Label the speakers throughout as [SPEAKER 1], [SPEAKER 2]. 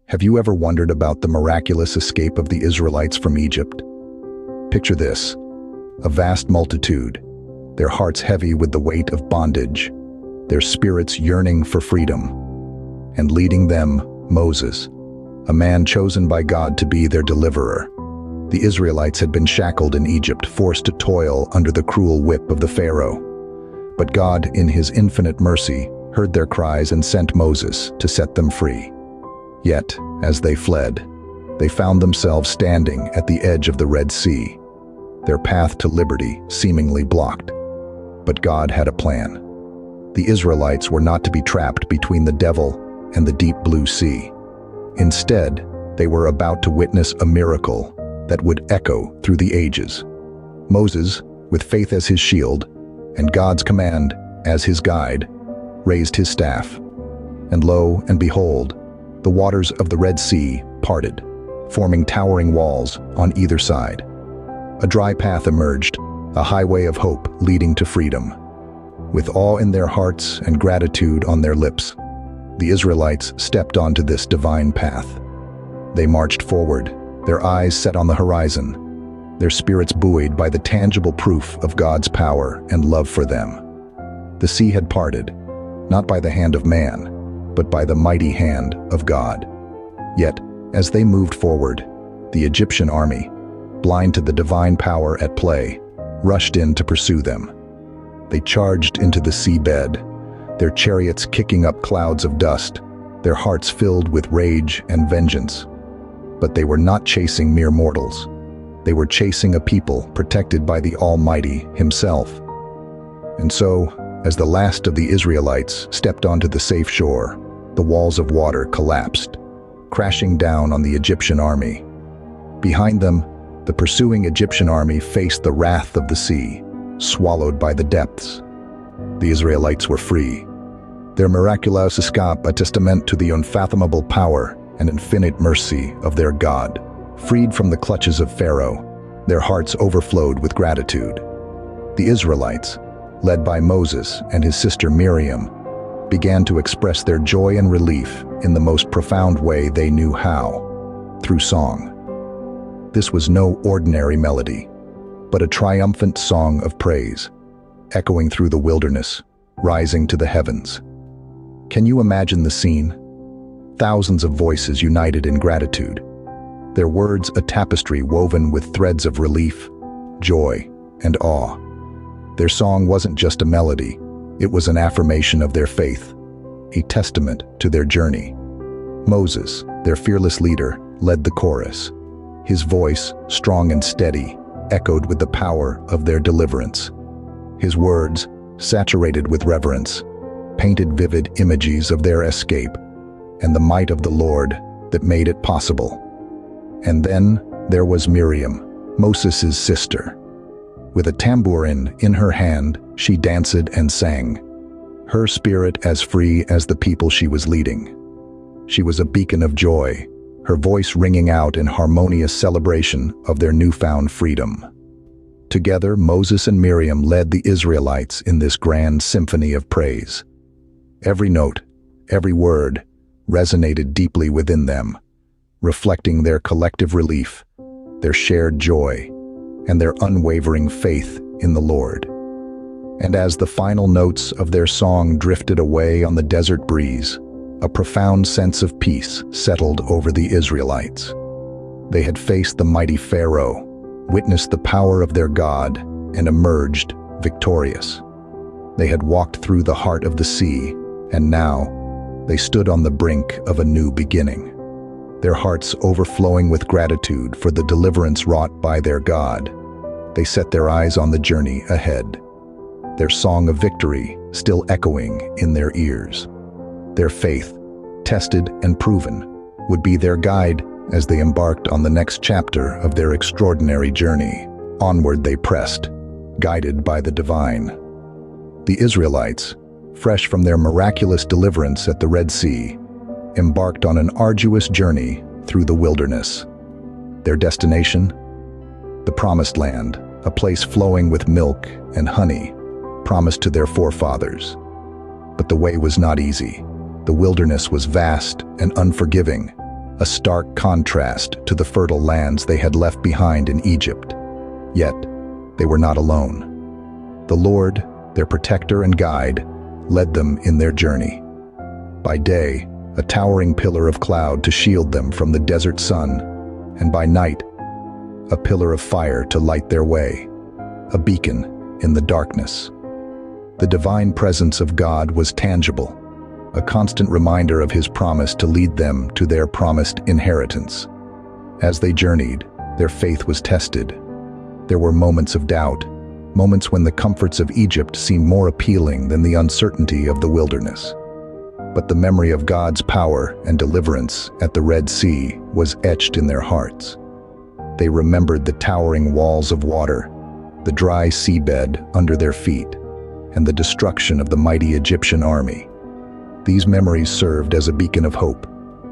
[SPEAKER 1] Have you ever wondered about the miraculous escape of the Israelites from Egypt? Picture this: a vast multitude, their hearts heavy with the weight of bondage, their spirits yearning for freedom, and leading them, Moses, a man chosen by God to be their deliverer. The Israelites had been shackled in Egypt, forced to toil under the cruel whip of the Pharaoh. But God, in his infinite mercy, heard their cries and sent Moses to set them free. Yet, as they fled, they found themselves standing at the edge of the Red Sea, their path to liberty seemingly blocked. But God had a plan. The Israelites were not to be trapped between the devil and the deep blue sea. Instead, they were about to witness a miracle that would echo through the ages. Moses, with faith as his shield and God's command as his guide, raised his staff. And lo and behold, the waters of the Red Sea parted, forming towering walls on either side. A dry path emerged, a highway of hope leading to freedom. With awe in their hearts and gratitude on their lips, the Israelites stepped onto this divine path. They marched forward, their eyes set on the horizon, their spirits buoyed by the tangible proof of God's power and love for them. The sea had parted, not by the hand of man, but by the mighty hand of God. Yet, as they moved forward, the Egyptian army, blind to the divine power at play, rushed in to pursue them. They charged into the seabed, their chariots kicking up clouds of dust, their hearts filled with rage and vengeance. But they were not chasing mere mortals. They were chasing a people protected by the Almighty Himself. And so, as the last of the Israelites stepped onto the safe shore, the walls of water collapsed, crashing down on the Egyptian army. Behind them, the pursuing Egyptian army faced the wrath of the sea, swallowed by the depths. The Israelites were free, their miraculous escape a testament to the unfathomable power and infinite mercy of their God. Freed from the clutches of Pharaoh, their hearts overflowed with gratitude. The Israelites, led by Moses and his sister Miriam, began to express their joy and relief in the most profound way they knew how, through song. This was no ordinary melody, but a triumphant song of praise, echoing through the wilderness, rising to the heavens. Can you imagine the scene? Thousands of voices united in gratitude, their words a tapestry woven with threads of relief, joy, and awe. Their song wasn't just a melody, it was an affirmation of their faith, a testament to their journey. Moses, their fearless leader, led the chorus. His voice, strong and steady, echoed with the power of their deliverance. His words, saturated with reverence, painted vivid images of their escape and the might of the Lord that made it possible. And then there was Miriam, Moses' sister. With a tambourine in her hand, she danced and sang, her spirit as free as the people she was leading. She was a beacon of joy, her voice ringing out in harmonious celebration of their newfound freedom. Together, Moses and Miriam led the Israelites in this grand symphony of praise. Every note, every word, resonated deeply within them, reflecting their collective relief, their shared joy, and their unwavering faith in the Lord. And as the final notes of their song drifted away on the desert breeze, a profound sense of peace settled over the Israelites. They had faced the mighty Pharaoh, witnessed the power of their God, and emerged victorious. They had walked through the heart of the sea, and now they stood on the brink of a new beginning, their hearts overflowing with gratitude for the deliverance wrought by their God. They set their eyes on the journey ahead, their song of victory still echoing in their ears. Their faith, tested and proven, would be their guide as they embarked on the next chapter of their extraordinary journey. Onward they pressed, guided by the divine. The Israelites, fresh from their miraculous deliverance at the Red Sea, embarked on an arduous journey through the wilderness. Their destination? The Promised Land, a place flowing with milk and honey, promised to their forefathers. But the way was not easy. The wilderness was vast and unforgiving, a stark contrast to the fertile lands they had left behind in Egypt. Yet, they were not alone. The Lord, their protector and guide, led them in their journey. By day, a towering pillar of cloud to shield them from the desert sun, and by night, a pillar of fire to light their way, a beacon in the darkness. The divine presence of God was tangible, a constant reminder of His promise to lead them to their promised inheritance. As they journeyed, their faith was tested. There were moments of doubt, moments when the comforts of Egypt seemed more appealing than the uncertainty of the wilderness. But the memory of God's power and deliverance at the Red Sea was etched in their hearts. They remembered the towering walls of water, the dry seabed under their feet, and the destruction of the mighty Egyptian army. These memories served as a beacon of hope,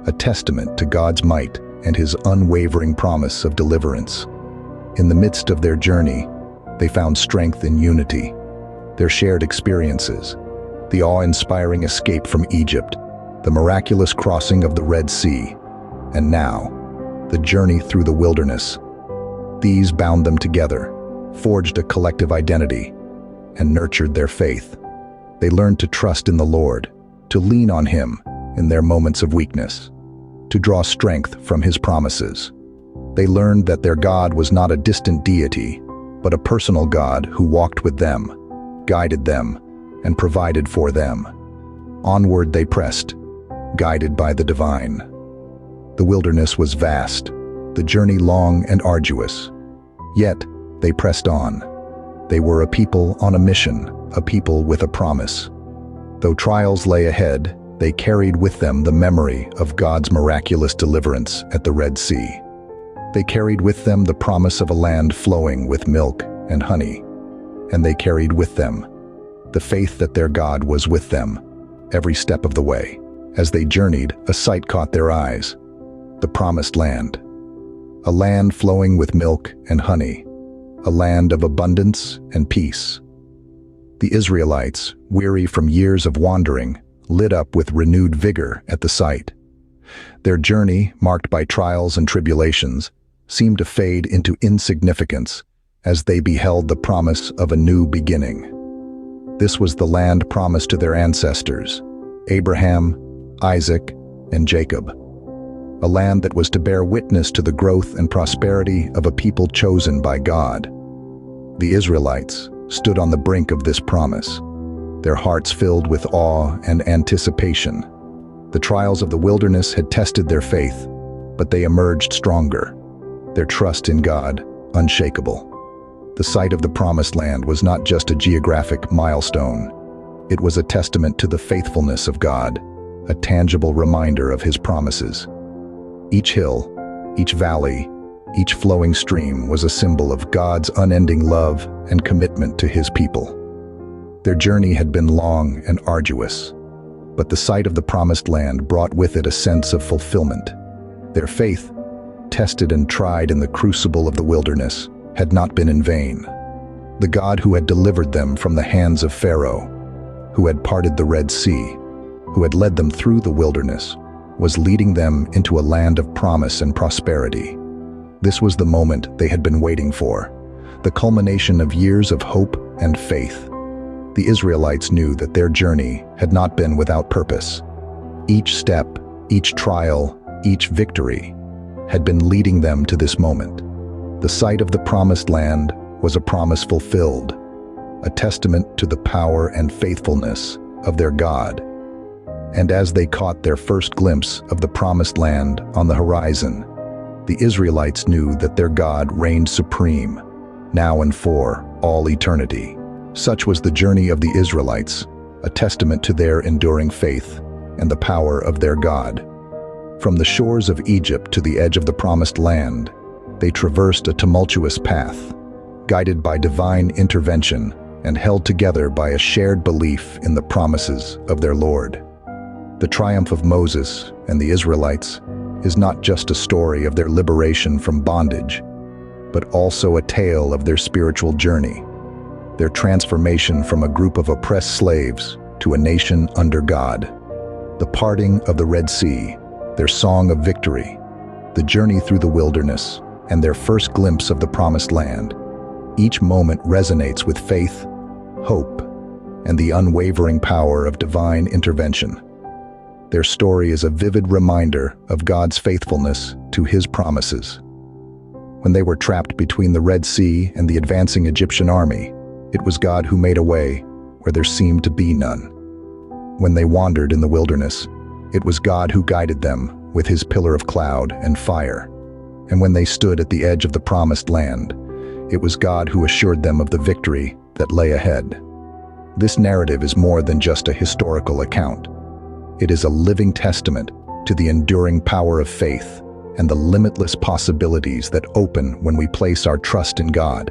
[SPEAKER 1] a testament to God's might and His unwavering promise of deliverance. In the midst of their journey, they found strength in unity, their shared experiences, the awe-inspiring escape from Egypt, the miraculous crossing of the Red Sea, and now, the journey through the wilderness. These bound them together, forged a collective identity, and nurtured their faith. They learned to trust in the Lord, to lean on Him in their moments of weakness, to draw strength from His promises. They learned that their God was not a distant deity, but a personal God who walked with them, guided them, and provided for them. Onward they pressed, guided by the divine. The wilderness was vast, the journey long and arduous. Yet, they pressed on. They were a people on a mission, a people with a promise. Though trials lay ahead, they carried with them the memory of God's miraculous deliverance at the Red Sea. They carried with them the promise of a land flowing with milk and honey. And they carried with them the faith that their God was with them every step of the way. As they journeyed, a sight caught their eyes: the promised land. A land flowing with milk and honey, a land of abundance and peace. The Israelites, weary from years of wandering, lit up with renewed vigor at the sight. Their journey, marked by trials and tribulations, seemed to fade into insignificance as they beheld the promise of a new beginning. This was the land promised to their ancestors, Abraham, Isaac, and Jacob. A land that was to bear witness to the growth and prosperity of a people chosen by God. The Israelites stood on the brink of this promise, their hearts filled with awe and anticipation. The trials of the wilderness had tested their faith, but they emerged stronger, their trust in God unshakable. The sight of the promised land was not just a geographic milestone. It was a testament to the faithfulness of God, a tangible reminder of His promises. Each hill, each valley, each flowing stream was a symbol of God's unending love and commitment to His people. Their journey had been long and arduous, but the sight of the promised land brought with it a sense of fulfillment. Their faith, tested and tried in the crucible of the wilderness, had not been in vain. The God who had delivered them from the hands of Pharaoh, who had parted the Red Sea, who had led them through the wilderness, was leading them into a land of promise and prosperity. This was the moment they had been waiting for, the culmination of years of hope and faith. The Israelites knew that their journey had not been without purpose. Each step, each trial, each victory had been leading them to this moment. The sight of the promised land was a promise fulfilled, a testament to the power and faithfulness of their God. And as they caught their first glimpse of the promised land on the horizon, the Israelites knew that their God reigned supreme, now and for all eternity. Such was the journey of the Israelites, a testament to their enduring faith and the power of their God. From the shores of Egypt to the edge of the promised land, they traversed a tumultuous path, guided by divine intervention and held together by a shared belief in the promises of their Lord. The triumph of Moses and the Israelites is not just a story of their liberation from bondage, but also a tale of their spiritual journey, their transformation from a group of oppressed slaves to a nation under God. The parting of the Red Sea, their song of victory, the journey through the wilderness, and their first glimpse of the promised land. Each moment resonates with faith, hope, and the unwavering power of divine intervention. Their story is a vivid reminder of God's faithfulness to His promises. When they were trapped between the Red Sea and the advancing Egyptian army, it was God who made a way where there seemed to be none. When they wandered in the wilderness, it was God who guided them with His pillar of cloud and fire. And when they stood at the edge of the promised land, it was God who assured them of the victory that lay ahead. This narrative is more than just a historical account. It is a living testament to the enduring power of faith and the limitless possibilities that open when we place our trust in God.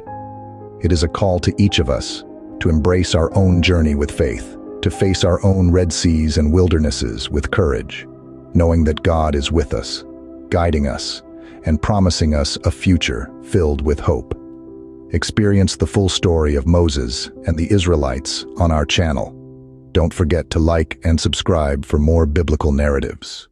[SPEAKER 1] It is a call to each of us to embrace our own journey with faith, to face our own Red Seas and wildernesses with courage, knowing that God is with us, guiding us, and promising us a future filled with hope. Experience the full story of Moses and the Israelites on our channel. Don't forget to like and subscribe for more biblical narratives.